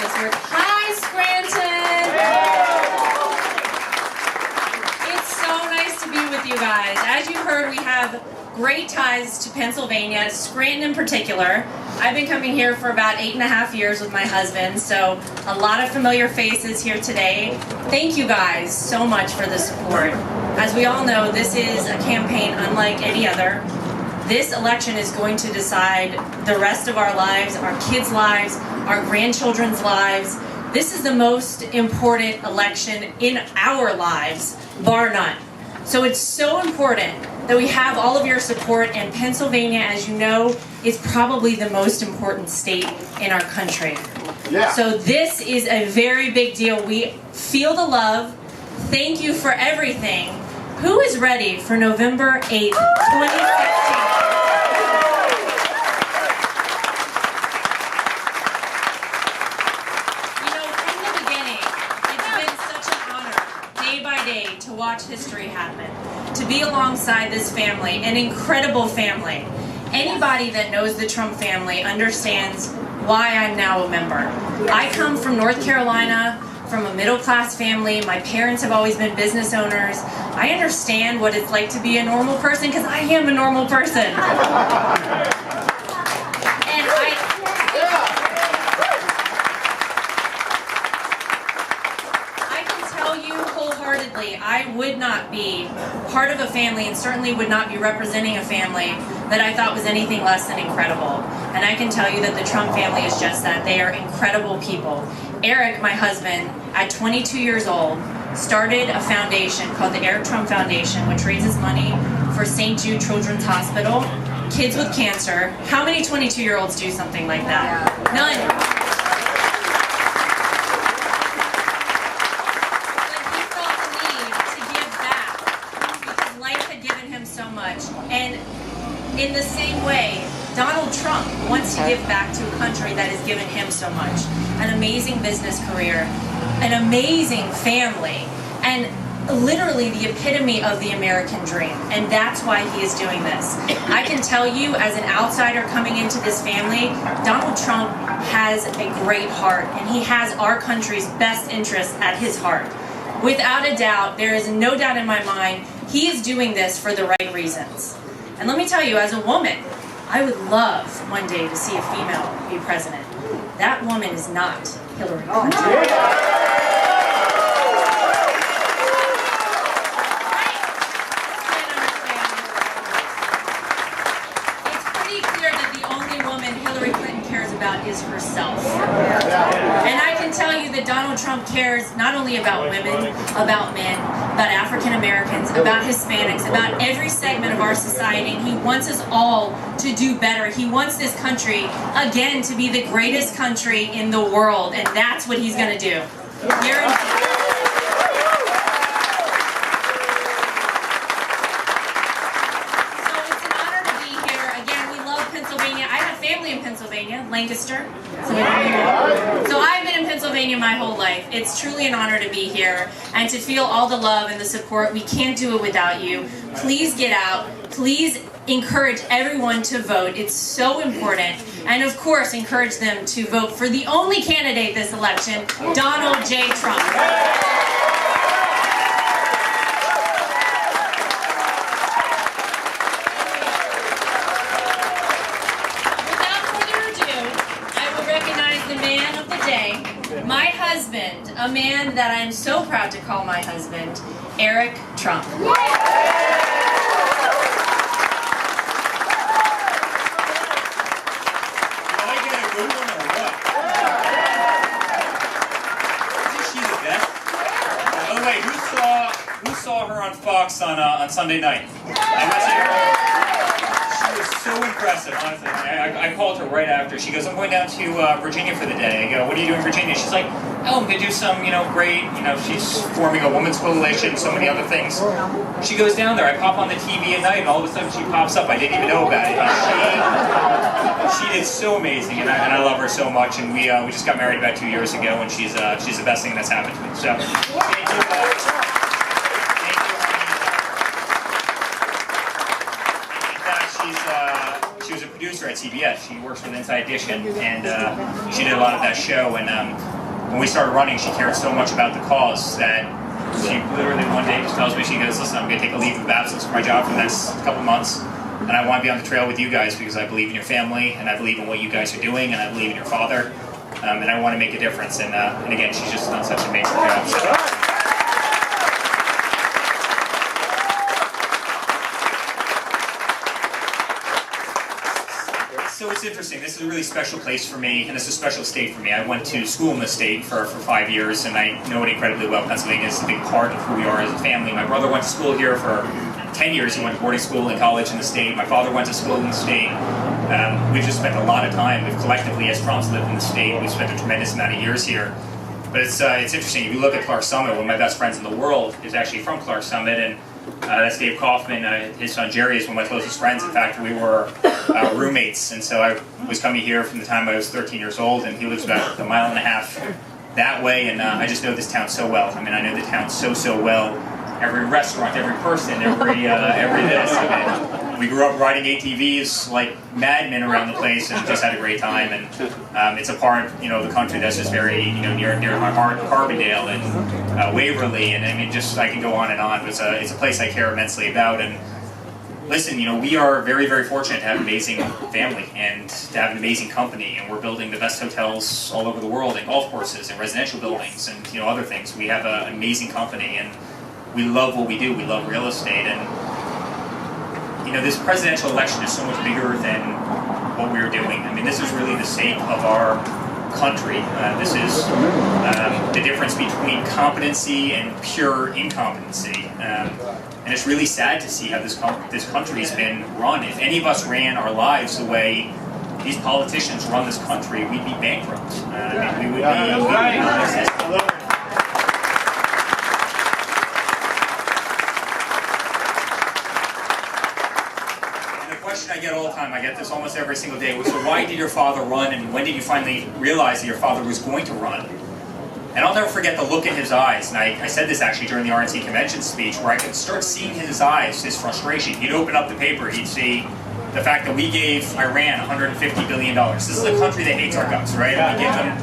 this work. Hi, Scranton! It's so nice to be with you guys. As you heard, we have great ties to Pennsylvania, Scranton in particular. I've been coming here for about 8.5 years with my husband, so a lot of familiar faces here today. Thank you guys so much for the support. As we all know, this is a campaign unlike any other. This election is going to decide the rest of our lives, our kids' lives, our grandchildren's lives. This is the most important election in our lives, bar none. So it's so important that we have all of your support, and Pennsylvania, as you know, is probably the most important state in our country. Yeah. So this is a very big deal. We feel the love. Thank you for everything. Who is ready for November 8th, 2016? To watch history happen, to be alongside this family, an incredible family. Anybody that knows the Trump family understands why I'm now a member. I come from North Carolina, from a middle-class family. My parents have always been business owners. I understand what it's like to be a normal person because I am a normal person. I would not be part of a family, and certainly would not be representing a family that I thought was anything less than incredible. And I can tell you that the Trump family is just that. They are incredible people. Eric, my husband, at 22 years old, started a foundation called the Eric Trump Foundation, which raises money for St. Jude Children's Hospital, kids with cancer. How many 22-year-olds do something like that? None. So much. And in the same way, Donald Trump wants to give back to a country that has given him so much. An amazing business career, an amazing family, and literally the epitome of the American dream. And that's why he is doing this. I can tell you, as an outsider coming into this family, Donald Trump has a great heart, and he has our country's best interests at his heart. Without a doubt, there is no doubt in my mind, he is doing this for the right reasons. And let me tell you, as a woman, I would love one day to see a female be president. That woman is not Hillary Clinton. It's pretty clear that the only woman Hillary Clinton cares about is herself. And I can tell you that Donald Trump cares not only about women, about men, about African Americans, about Hispanics, about every segment of our society, and he wants us all to do better. He wants this country, again, to be the greatest country in the world, and that's what he's going to do. Lancaster. So I've been in Pennsylvania my whole life. It's truly an honor to be here and to feel all the love and the support. We can't do it without you. Please get out. Please encourage everyone to vote. It's so important. And of course, encourage them to vote for the only candidate this election, Donald J. Trump. My husband, a man that I'm so proud to call my husband, Eric Trump. Did I get a good one or what? Isn't she the best? By the way, who saw her on Fox on Sunday night? She was so impressive, honestly. I called her right after. She goes, I'm going down to Virginia for the day. I go, what are you doing in Virginia? She's like, oh, I'm going to do some, great, she's forming a women's coalition, so many other things. She goes down there. I pop on the TV at night, and all of a sudden she pops up. I didn't even know about it. She did so amazing, and I love her so much. And we just got married about 2 years ago, and she's the best thing that's happened to me. So, thank you. She she was a producer at CBS. She works with Inside Edition, and she did a lot of that show. And when we started running, she cared so much about the cause that she literally one day just tells me, she goes, listen, I'm going to take a leave of absence from my job for the next couple months, and I want to be on the trail with you guys because I believe in your family, and I believe in what you guys are doing, and I believe in your father, and I want to make a difference. And again, she's just done such an amazing job. So it's interesting. This is a really special place for me, and it's a special state for me. I went to school in the state for 5 years, and I know it incredibly well. Pennsylvania is a big part of who we are as a family. My brother went to school here for 10 years. He went to boarding school and college in the state. My father went to school in the state. We've just spent a lot of time. We've collectively, as Trumps, lived in the state. We've spent a tremendous amount of years here. But it's interesting. If you look at Clark Summit, one of my best friends in the world is actually from Clark Summit, and that's Dave Kaufman. His son Jerry is one of my closest friends. In fact, we were roommates, and so I was coming here from the time I was 13 years old, and he lives about a mile and a half that way, and I just know this town so well. I mean, I know the town so well. Every restaurant, every person, every this. I mean, we grew up riding ATVs like madmen around the place, and just had a great time. And it's a part, of the country that's just very, near my heart. Carbondale and Waverly, and I mean, just I can go on and on. But it's a place I care immensely about. And listen, we are very, very fortunate to have an amazing family and to have an amazing company, and we're building the best hotels all over the world, and golf courses, and residential buildings, and other things. We have an amazing company, and we love what we do. We love real estate, and this presidential election is so much bigger than what we're doing. I mean, this is really the sake of our country. This is the difference between competency and pure incompetency. And it's really sad to see how this country has been run. If any of us ran our lives the way these politicians run this country, we'd be bankrupt. We would be non-existent. I get all the time. I get this almost every single day. So why did your father run, and when did you finally realize that your father was going to run? And I'll never forget the look in his eyes. And I said this actually during the RNC convention speech, where I could start seeing his eyes, his frustration. He'd open up the paper, he'd see the fact that we gave Iran $150 billion. This is a country that hates our guts, right? And we give them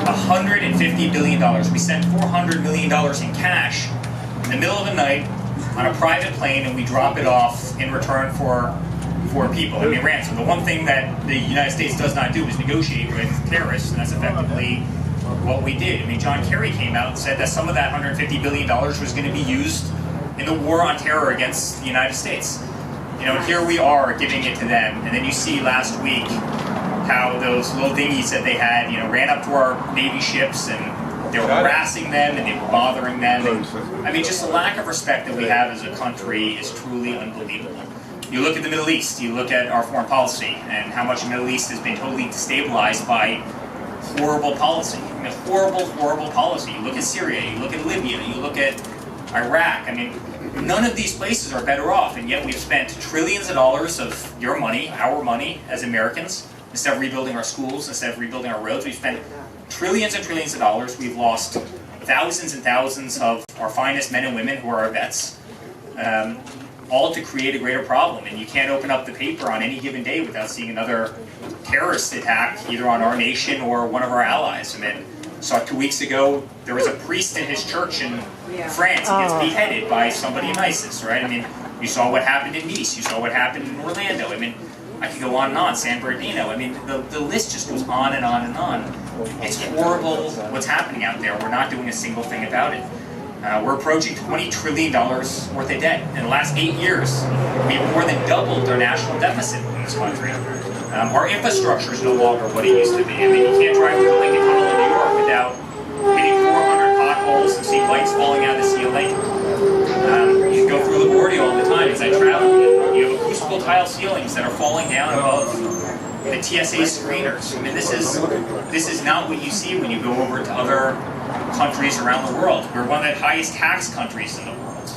$150 billion. We sent $400 million in cash in the middle of the night on a private plane, and we drop it off in return for people. I mean, ransom. The one thing that the United States does not do is negotiate with terrorists, and that's effectively what we did. I mean, John Kerry came out and said that some of that $150 billion was going to be used in the war on terror against the United States. Here we are giving it to them, and then you see last week how those little dinghies that they had, ran up to our Navy ships, and they were harassing them, and they were bothering them. And, I mean, just the lack of respect that we have as a country is truly unbelievable. You look at the Middle East, you look at our foreign policy, and how much the Middle East has been totally destabilized by horrible policy. I mean, horrible policy. You look at Syria, you look at Libya, you look at Iraq. I mean, none of these places are better off, and yet we've spent trillions of dollars of your money, our money, as Americans. Instead of rebuilding our schools, instead of rebuilding our roads, we've spent trillions and trillions of dollars. We've lost thousands and thousands of our finest men and women who are our vets. All to create a greater problem. And you can't open up the paper on any given day without seeing another terrorist attack either on our nation or one of our allies. I mean, saw 2 weeks ago, there was a priest in his church in France. He gets beheaded by somebody in ISIS, right? I mean, you saw what happened in Nice. You saw what happened in Orlando. I mean, I could go on and on. San Bernardino. I mean, the list just goes on and on and on. It's horrible what's happening out there. We're not doing a single thing about it. We're approaching $20 trillion worth of debt. In the last 8 years, we've more than doubled our national deficit in this country. Our infrastructure is no longer what it used to be. I mean, you can't drive through the Lincoln Tunnel in New York without hitting 400 potholes and seeing lights falling out of the ceiling. You can go through LaGuardia all the time as I travel. You have acoustical tile ceilings that are falling down above the TSA screeners. I mean, this is not what you see when you go over to other countries around the world. We're one of the highest tax countries in the world.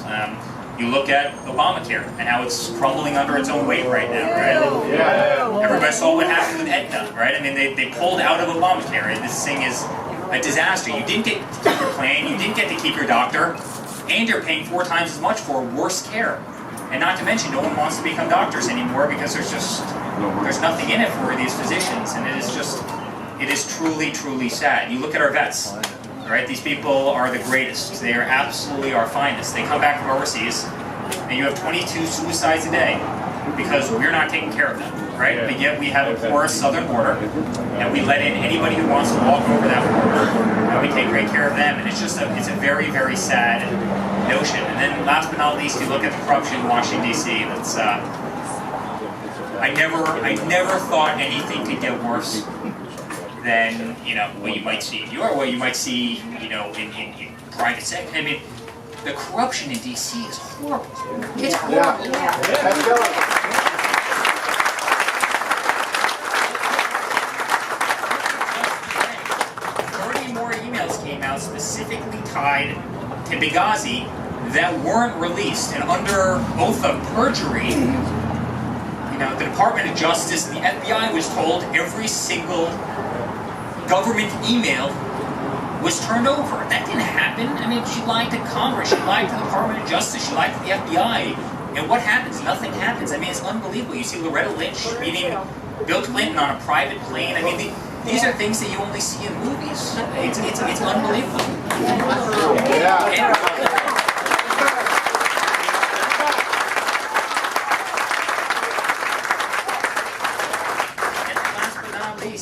You look at Obamacare and how it's crumbling under its own weight right now, right? Everybody saw what happened with Aetna, right? I mean, they pulled out of Obamacare, and this thing is a disaster. You didn't get to keep your plan, you didn't get to keep your doctor, and you're paying 4 times as much for worse care. And not to mention, no one wants to become doctors anymore because there's just there's nothing in it for these physicians, and it is truly, truly sad. You look at our vets, right? These people are the greatest. They are absolutely our finest. They come back from overseas, and you have 22 suicides a day because we're not taking care of them, right? But yet we have a porous southern border, and we let in anybody who wants to walk over that border, and we take great care of them, and it's a very, very sad notion. And then last but not least, you look at the corruption in Washington, D.C. That's, I never thought anything could get worse than, what you might see in New York, what you might see, in private sector. I mean, the corruption in D.C. is horrible. It's horrible. Yeah. 30 more emails came out specifically tied to Benghazi that weren't released, and under oath of perjury, the Department of Justice and the FBI was told every single government email was turned over. That didn't happen. I mean, she lied to Congress, she lied to the Department of Justice, she lied to the FBI. And what happens? Nothing happens. I mean, it's unbelievable. You see Loretta Lynch meeting Bill Clinton on a private plane. I mean, these are things that you only see in movies. It's unbelievable.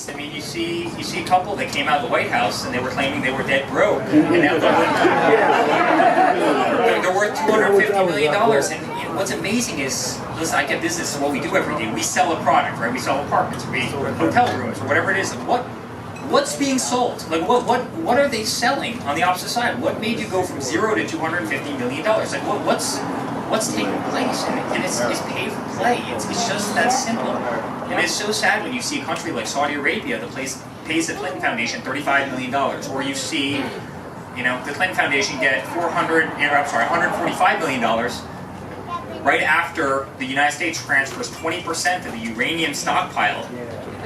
I mean, you see a couple that came out of the White House and they were claiming they were dead broke, and now they're worth $250 million. And what's amazing is, listen, I get business is what we do every day. We sell a product, right? We sell apartments, hotel rooms, or whatever it is. What's being sold? Like what are they selling on the opposite side? What made you go from $0 to $250 million? Like what's taking place? And it's pay for play. It's just that simple. And it's so sad when you see a country like Saudi Arabia that pays the Clinton Foundation $35 million, or you see, the Clinton Foundation get $145 million right after the United States transfers 20% of the uranium stockpile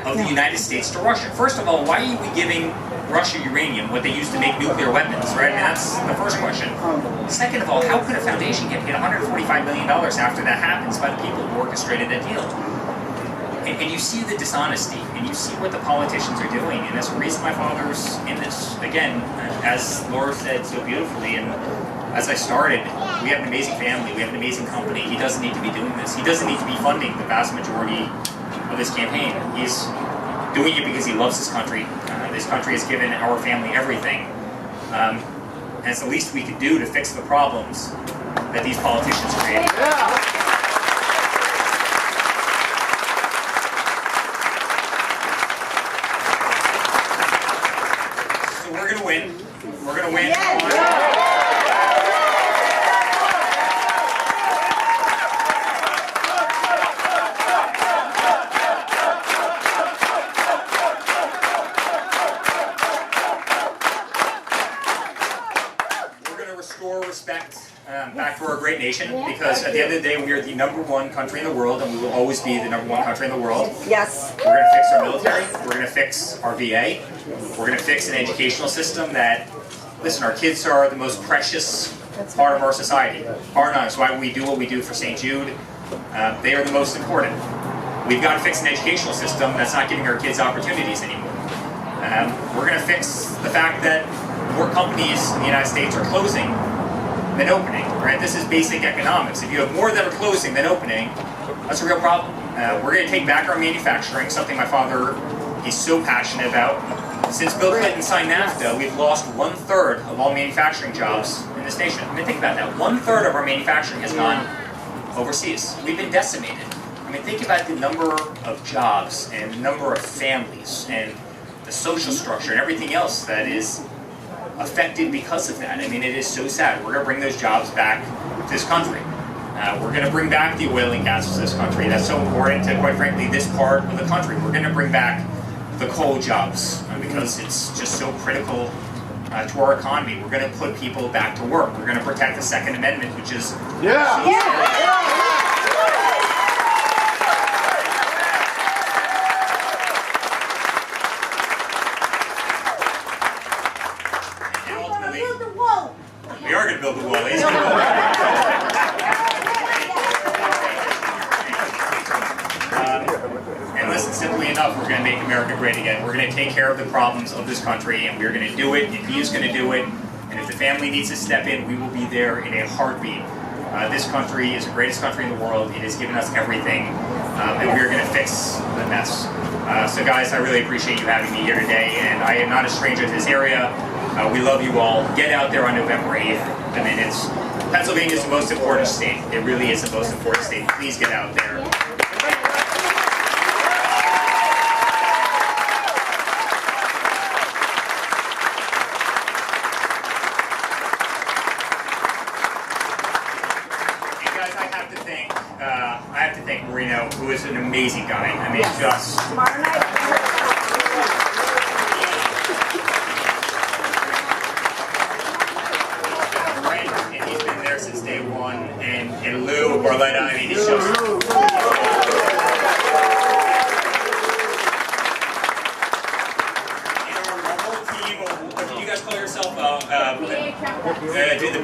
of the United States to Russia. First of all, why are we giving Russia uranium, what they use to make nuclear weapons, right? I mean, that's the first question. Second of all, how could a foundation get paid $145 million after that happens by the people who orchestrated that deal? And you see the dishonesty, and you see what the politicians are doing, and that's the reason my father's in this. Again, as Laura said so beautifully, and as I started, we have an amazing family, we have an amazing company. He doesn't need to be doing this. He doesn't need to be funding the vast majority of his campaign. He's doing it because he loves this country. This country has given our family everything. And it's the least we could do to fix the problems that these politicians create. So we're going to win. We're going to win. Back to our great nation, because at the end of the day, we are the #1 country in the world, and we will always be the #1 country in the world. Yes. We're going to fix our military. We're going to fix our VA. We're going to fix an educational system that, listen, our kids are the most precious part of our society. Bar none. That's why we do what we do for St. Jude. They are the most important. We've got to fix an educational system that's not giving our kids opportunities anymore. We're going to fix the fact that more companies in the United States are closing than opening, right? This is basic economics. If you have more that are closing than opening, that's a real problem. We're going to take back our manufacturing, something my father is so passionate about. Since Bill Clinton signed NAFTA, we've lost 1/3 of all manufacturing jobs in this nation. I mean, think about that. 1/3 of our manufacturing has gone overseas. We've been decimated. I mean, think about the number of jobs and the number of families and the social structure and everything else that is affected because of that. I mean, it is so sad. We're going to bring those jobs back to this country. We're going to bring back the oil and gas to this country. That's so important to, quite frankly, this part of the country. We're going to bring back the coal jobs because it's just so critical to our economy. We're going to put people back to work. We're going to protect the Second Amendment, which is we are going to build the wall. He's going to build the wall. simply enough, we're going to make America great again. We're going to take care of the problems of this country, and we're going to do it, and he is going to do it. And if the family needs to step in, we will be there in a heartbeat. This country is the greatest country in the world. It has given us everything, and we're going to fix the mess. So guys, I really appreciate you having me here today, and I am not a stranger to this area. We love you all. Get out there on November 8th. I mean, Pennsylvania is the most important state. It really is the most important state. Please get out there. I have to thank Marino, who is an amazing guy. I mean, just... And he's been there since day one. And Lou, Barletta, I mean, he's just... Our whole team, what do you guys call yourself? The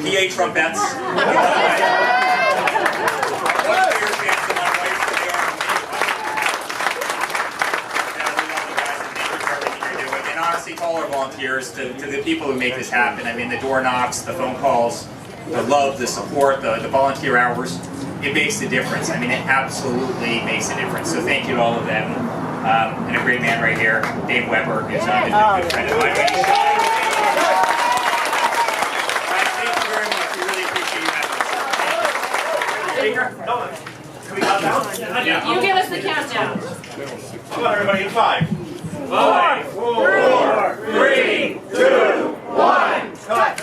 PA trumpets. To all our volunteers, to the people who make this happen. I mean, the door knocks, the phone calls, the love, the support, the volunteer hours, it makes a difference. I mean, it absolutely makes a difference. So thank you to all of them. And a great man right here, Dave Weber, who's a good friend of mine. Thank you very much. We really appreciate you having us. Can we count down? You give us the countdown. Come on, everybody, 5. 5, 4, 3, 2, 1, cut!